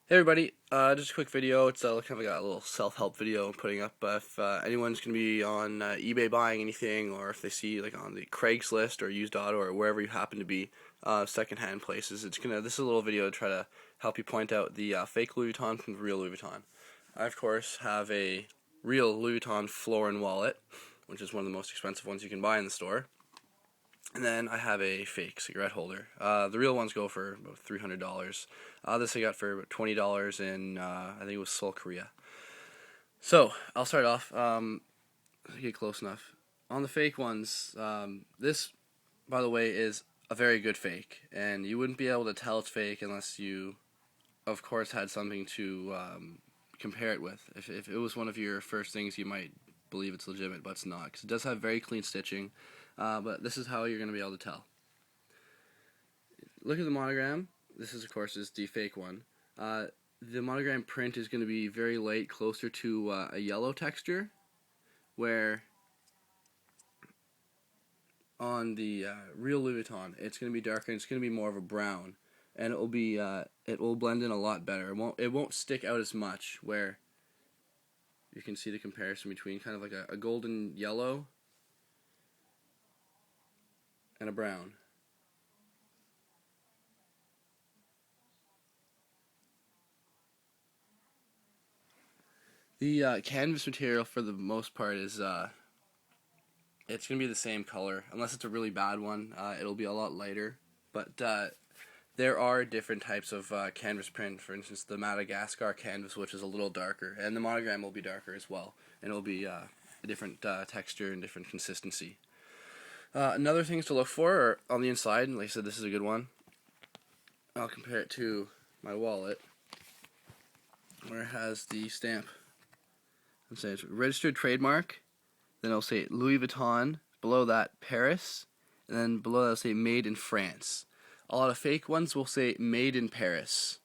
Hey everybody, just a quick video. It's kind of like a little self-help video I'm putting up. If anyone's going to be on eBay buying anything, or if they see like on the Craigslist or Used Auto or wherever you happen to be, secondhand places, this is a little video to try to help you point out the fake Louis Vuitton from the real Louis Vuitton. I of course have a real Louis Vuitton florin wallet, which is one of the most expensive ones you can buy in the store. And then I have a fake cigarette holder. The real ones go for about $300. This I got for about $20 in, I think it was Seoul, Korea. So, I'll start off, get close enough. On the fake ones, this, by the way, is a very good fake. And you wouldn't be able to tell it's fake unless you, of course, had something to compare it with. If it was one of your first things, you might believe it's legitimate, but it's not. Because it does have very clean stitching. But this is how you're going to be able to tell. Look at the monogram. This is, of course, is the fake one. The monogram print is going to be very light, closer to a yellow texture, where on the real Louis Vuitton, it's going to be darker and it's going to be more of a brown, and it will blend in a lot better. It won't stick out as much, where you can see the comparison between kind of like a golden yellow and a brown. The canvas material for the most part is it's gonna be the same color unless it's a really bad one. It'll be a lot lighter, but there are different types of canvas print. For instance, the Madagascar canvas, which is a little darker, and the monogram will be darker as well, and it'll be a different texture and different consistency. Another things to look for are on the inside. Like I said, this is a good one. I'll compare it to my wallet, where it has the stamp. Let's say it's registered trademark. Then it'll say Louis Vuitton. Below that, Paris. And then below that, it'll say made in France. A lot of fake ones will say made in Paris.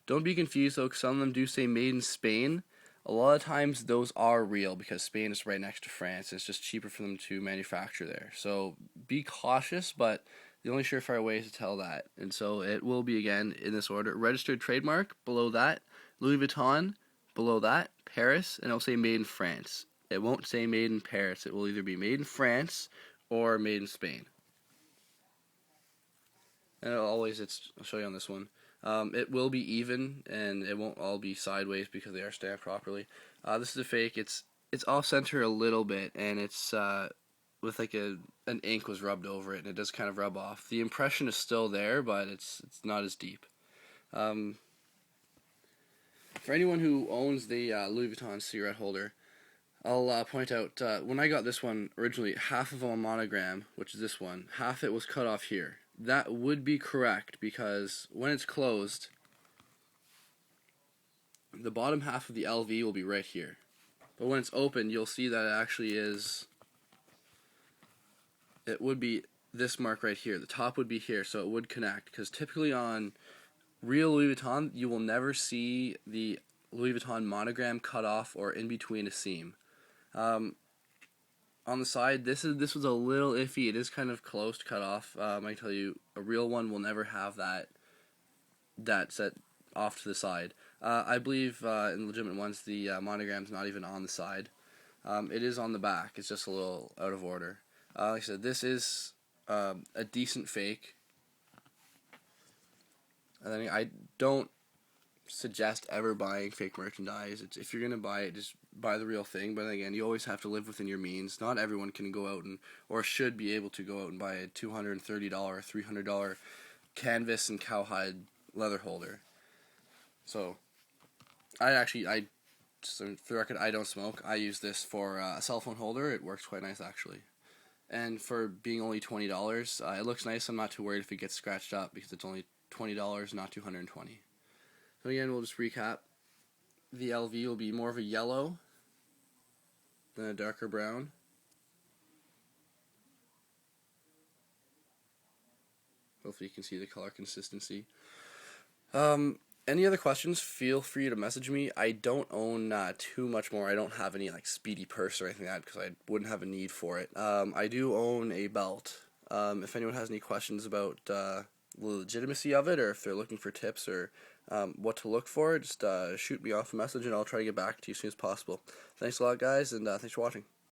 Don't be confused though, because some of them do say made in Spain. A lot of times those are real because Spain is right next to France. It's just cheaper for them to manufacture there. So be cautious, but the only surefire way is to tell that. And so it will be, again, in this order: registered trademark. Below that, Louis Vuitton. Below that, Paris, and it'll say made in France. It won't say made in Paris. It will either be made in France or made in Spain. And I'll show you on this one. It will be even, and it won't all be sideways because they are stamped properly. This is a fake. It's off center a little bit, and it's with like an ink was rubbed over it, and it does kind of rub off. The impression is still there, but it's not as deep. For anyone who owns the Louis Vuitton cigarette holder, I'll point out, when I got this one originally, half of a monogram, which is this one, half it was cut off here. That would be correct, because when it's closed, the bottom half of the LV will be right here. But when it's open, you'll see that it would be this mark right here. The top would be here, so it would connect, because typically on real Louis Vuitton, you will never see the Louis Vuitton monogram cut off or in between a seam. On the side, this was a little iffy. It is kind of close to cut off. I can tell you, a real one will never have that set off to the side. I believe in legitimate ones, the monogram's not even on the side. It is on the back. It's just a little out of order. Like I said, this is a decent fake. And then I don't suggest ever buying fake merchandise. If you're gonna buy it, just buy the real thing. But again, you always have to live within your means. Not everyone can go out or should be able to go out and buy a $230, $300 canvas and cowhide leather holder. So, just for the record, I don't smoke. I use this for a cell phone holder. It works quite nice, actually. And for being only $20, it looks nice. I'm not too worried if it gets scratched up because it's only $20, not $220. So again, we'll just recap. The LV will be more of a yellow than a darker brown. Hopefully you can see the color consistency. Any other questions, feel free to message me. I don't own too much more. I don't have any like Speedy Purse or anything like that because I wouldn't have a need for it. I do own a belt. If anyone has any questions about the legitimacy of it, or if they're looking for tips or what to look for, just shoot me off a message and I'll try to get back to you as soon as possible. Thanks a lot, guys, and thanks for watching.